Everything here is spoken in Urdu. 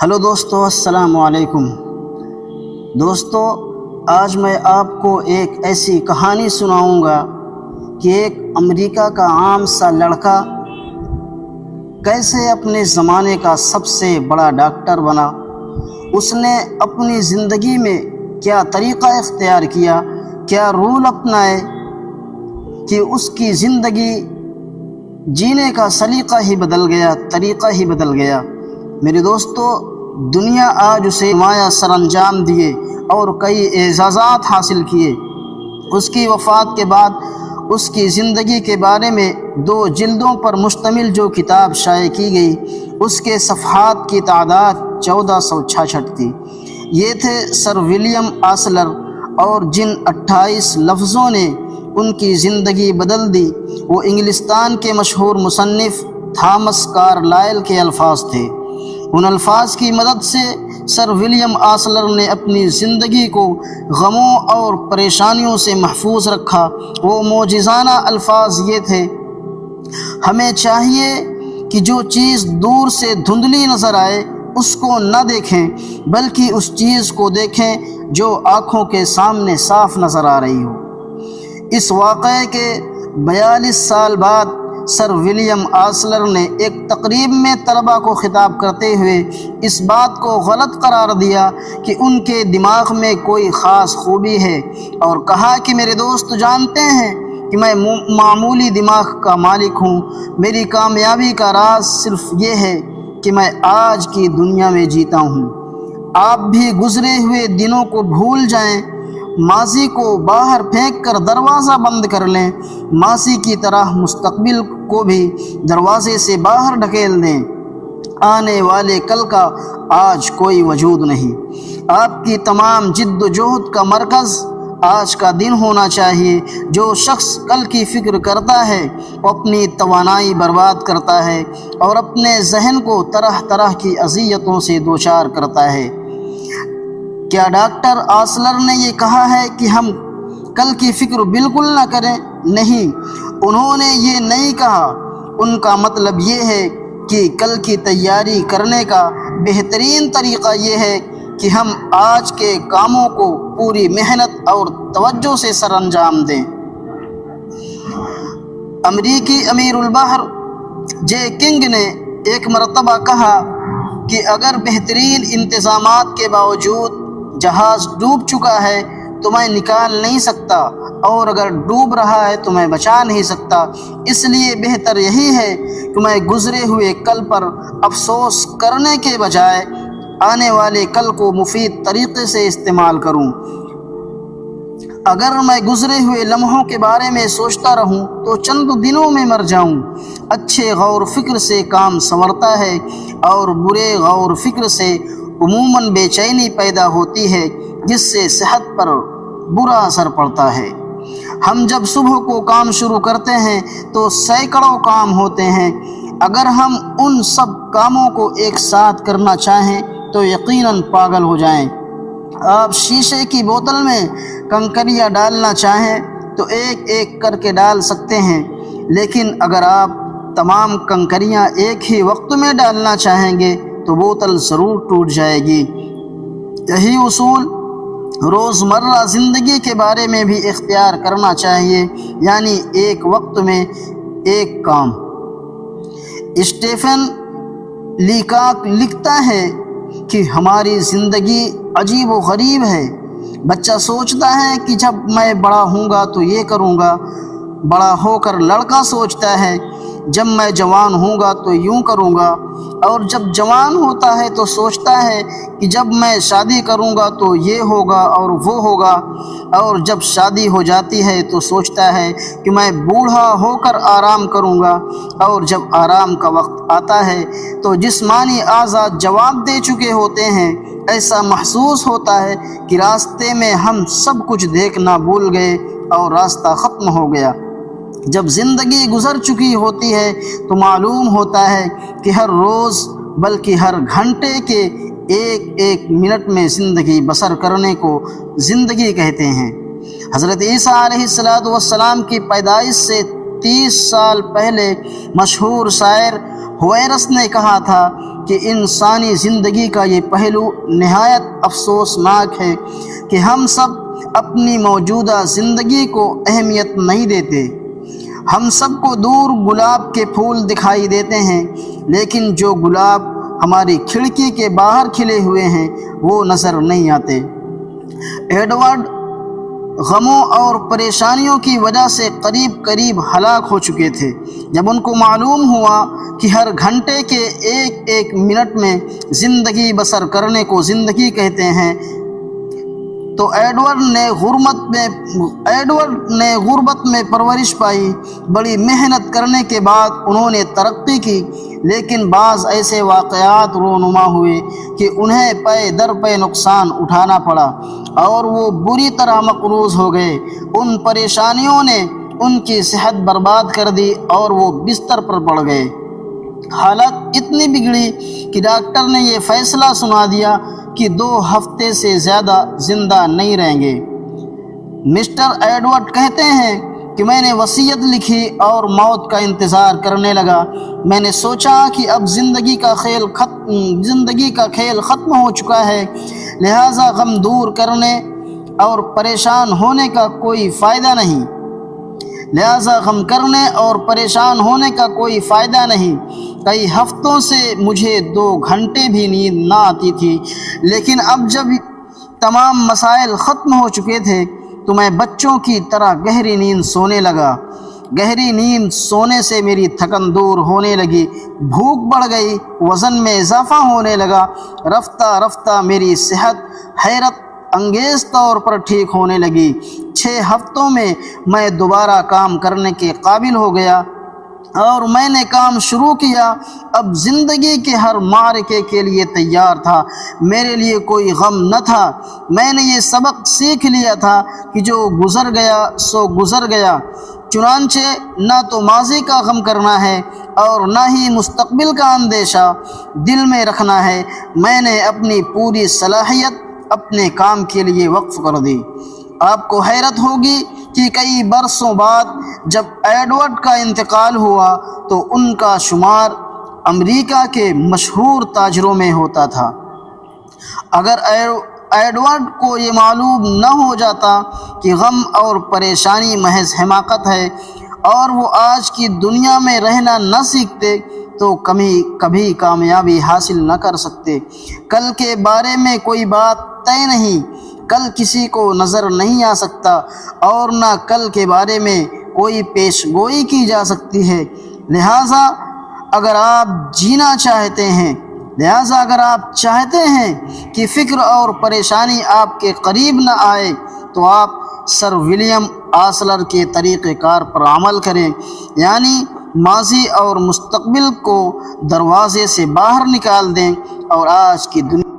ہلو دوستو، السلام علیکم۔ دوستو، آج میں آپ کو ایک ایسی کہانی سناؤں گا کہ ایک امریکہ کا عام سا لڑکا کیسے اپنے زمانے کا سب سے بڑا ڈاکٹر بنا۔ اس نے اپنی زندگی میں کیا طریقہ اختیار کیا، کیا رول اپنائے کہ اس کی زندگی جینے کا سلیقہ ہی بدل گیا، طریقہ ہی بدل گیا۔ میرے دوستو، دنیا آج اسے نمایاں سر انجام دیے اور کئی اعزازات حاصل کیے۔ اس کی وفات کے بعد اس کی زندگی کے بارے میں 2 جلدوں پر مشتمل جو کتاب شائع کی گئی، اس کے صفحات کی تعداد 1466 تھی۔ یہ تھے سر ولیم آسلر، اور جن 28 لفظوں نے ان کی زندگی بدل دی وہ انگلستان کے مشہور مصنف تھامس کارلائل کے الفاظ تھے۔ ان الفاظ کی مدد سے سر ولیم آسلر نے اپنی زندگی کو غموں اور پریشانیوں سے محفوظ رکھا۔ وہ معجزانہ الفاظ یہ تھے: ہمیں چاہیے کہ جو چیز دور سے دھندلی نظر آئے اس کو نہ دیکھیں، بلکہ اس چیز کو دیکھیں جو آنکھوں کے سامنے صاف نظر آ رہی ہو۔ اس واقعے کے 42 سال بعد سر ولیم آسلر نے ایک تقریب میں طلباء کو خطاب کرتے ہوئے اس بات کو غلط قرار دیا کہ ان کے دماغ میں کوئی خاص خوبی ہے، اور کہا کہ میرے دوست جانتے ہیں کہ میں معمولی دماغ کا مالک ہوں۔ میری کامیابی کا راز صرف یہ ہے کہ میں آج کی دنیا میں جیتا ہوں۔ آپ بھی گزرے ہوئے دنوں کو بھول جائیں، ماضی کو باہر پھینک کر دروازہ بند کر لیں، ماضی کی طرح مستقبل کو بھی دروازے سے باہر ڈھکیل دیں۔ آنے والے کل کا آج کوئی وجود نہیں۔ آپ کی تمام جد و جہد کا مرکز آج کا دن ہونا چاہیے۔ جو شخص کل کی فکر کرتا ہے وہ اپنی توانائی برباد کرتا ہے اور اپنے ذہن کو طرح طرح کی اذیتوں سے دوچار کرتا ہے۔ کیا ڈاکٹر آسلر نے یہ کہا ہے کہ ہم کل کی فکر بالکل نہ کریں؟ نہیں، انہوں نے یہ نہیں کہا۔ ان کا مطلب یہ ہے کہ کل کی تیاری کرنے کا بہترین طریقہ یہ ہے کہ ہم آج کے کاموں کو پوری محنت اور توجہ سے سر انجام دیں۔ امریکی امیر البحر جے کنگ نے ایک مرتبہ کہا کہ اگر بہترین انتظامات کے باوجود جہاز ڈوب چکا ہے تو میں نکال نہیں سکتا، اور اگر ڈوب رہا ہے تو میں بچا نہیں سکتا۔ اس لیے بہتر یہی ہے کہ میں گزرے ہوئے کل پر افسوس کرنے کے بجائے آنے والے کل کو مفید طریقے سے استعمال کروں۔ اگر میں گزرے ہوئے لمحوں کے بارے میں سوچتا رہوں تو چند دنوں میں مر جاؤں۔ اچھے غور و فکر سے کام سنورتا ہے، اور برے غور و فکر سے عموماً بے چینی پیدا ہوتی ہے، جس سے صحت پر برا اثر پڑتا ہے۔ ہم جب صبح کو کام شروع کرتے ہیں تو سینکڑوں کام ہوتے ہیں۔ اگر ہم ان سب کاموں کو ایک ساتھ کرنا چاہیں تو یقیناً پاگل ہو جائیں۔ آپ شیشے کی بوتل میں کنکریاں ڈالنا چاہیں تو ایک ایک کر کے ڈال سکتے ہیں، لیکن اگر آپ تمام کنکریاں ایک ہی وقت میں ڈالنا چاہیں گے تو بوتل ضرور ٹوٹ جائے گی۔ یہی اصول روزمرہ زندگی کے بارے میں بھی اختیار کرنا چاہیے، یعنی ایک وقت میں ایک کام۔ اسٹیفن لیکاک لکھتا ہے کہ ہماری زندگی عجیب و غریب ہے۔ بچہ سوچتا ہے کہ جب میں بڑا ہوں گا تو یہ کروں گا، بڑا ہو کر لڑکا سوچتا ہے جب میں جوان ہوں گا تو یوں کروں گا، اور جب جوان ہوتا ہے تو سوچتا ہے کہ جب میں شادی کروں گا تو یہ ہوگا اور وہ ہوگا، اور جب شادی ہو جاتی ہے تو سوچتا ہے کہ میں بوڑھا ہو کر آرام کروں گا، اور جب آرام کا وقت آتا ہے تو جسمانی اعضاء جواب دے چکے ہوتے ہیں۔ ایسا محسوس ہوتا ہے کہ راستے میں ہم سب کچھ دیکھنا بھول گئے اور راستہ ختم ہو گیا۔ جب زندگی گزر چکی ہوتی ہے تو معلوم ہوتا ہے کہ ہر روز بلکہ ہر گھنٹے کے ایک ایک منٹ میں زندگی بسر کرنے کو زندگی کہتے ہیں۔ حضرت عیسیٰ علیہ السلام کی پیدائش سے 30 سال پہلے مشہور شاعر ہویرس نے کہا تھا کہ انسانی زندگی کا یہ پہلو نہایت افسوسناک ہے کہ ہم سب اپنی موجودہ زندگی کو اہمیت نہیں دیتے۔ ہم سب کو دور گلاب کے پھول دکھائی دیتے ہیں، لیکن جو گلاب ہماری کھڑکی کے باہر کھلے ہوئے ہیں وہ نظر نہیں آتے۔ ایڈورڈ غموں اور پریشانیوں کی وجہ سے قریب ہلاک ہو چکے تھے۔ جب ان کو معلوم ہوا کہ ہر گھنٹے کے ایک منٹ میں زندگی بسر کرنے کو زندگی کہتے ہیں، تو ایڈورڈ نے غربت میں پرورش پائی۔ بڑی محنت کرنے کے بعد انہوں نے ترقی کی، لیکن بعض ایسے واقعات رونما ہوئے کہ انہیں پے در پے نقصان اٹھانا پڑا اور وہ بری طرح مقروض ہو گئے۔ ان پریشانیوں نے ان کی صحت برباد کر دی اور وہ بستر پر پڑ گئے۔ حالت اتنی بگڑی کہ ڈاکٹر نے یہ فیصلہ سنا دیا کہ 2 ہفتے سے زیادہ زندہ نہیں رہیں گے۔ مسٹر ایڈورڈ کہتے ہیں کہ میں نے وصیت لکھی اور موت کا انتظار کرنے لگا۔ میں نے سوچا کہ اب زندگی کا کھیل ختم ہو چکا ہے، لہٰذا غم دور کرنے اور پریشان ہونے کا کوئی فائدہ نہیں۔ کئی ہفتوں سے مجھے 2 گھنٹے بھی نیند نہ آتی تھی، لیکن اب جب تمام مسائل ختم ہو چکے تھے تو میں بچوں کی طرح گہری نیند سونے لگا۔ گہری نیند سونے سے میری تھکن دور ہونے لگی، بھوک بڑھ گئی، وزن میں اضافہ ہونے لگا۔ رفتہ رفتہ میری صحت حیرت انگیز طور پر ٹھیک ہونے لگی۔ 6 ہفتوں میں میں دوبارہ کام کرنے کے قابل ہو گیا اور میں نے کام شروع کیا۔ اب زندگی کے ہر معرکے کے لیے تیار تھا۔ میرے لیے کوئی غم نہ تھا۔ میں نے یہ سبق سیکھ لیا تھا کہ جو گزر گیا سو گزر گیا، چنانچہ نہ تو ماضی کا غم کرنا ہے اور نہ ہی مستقبل کا اندیشہ دل میں رکھنا ہے۔ میں نے اپنی پوری صلاحیت اپنے کام کے لیے وقف کر دی۔ آپ کو حیرت ہوگی کہ کئی برسوں بعد جب ایڈورڈ کا انتقال ہوا تو ان کا شمار امریکہ کے مشہور تاجروں میں ہوتا تھا۔ اگر ایڈورڈ کو یہ معلوم نہ ہو جاتا کہ غم اور پریشانی محض حماقت ہے اور وہ آج کی دنیا میں رہنا نہ سیکھتے تو کبھی کامیابی حاصل نہ کر سکتے۔ کل کے بارے میں کوئی بات طے نہیں، کل کسی کو نظر نہیں آ سکتا اور نہ کل کے بارے میں کوئی پیش گوئی کی جا سکتی ہے۔ لہٰذا اگر آپ چاہتے ہیں کہ فکر اور پریشانی آپ کے قریب نہ آئے تو آپ سر ولیم آسلر کے طریقہ کار پر عمل کریں، یعنی ماضی اور مستقبل کو دروازے سے باہر نکال دیں اور آج کی دنیا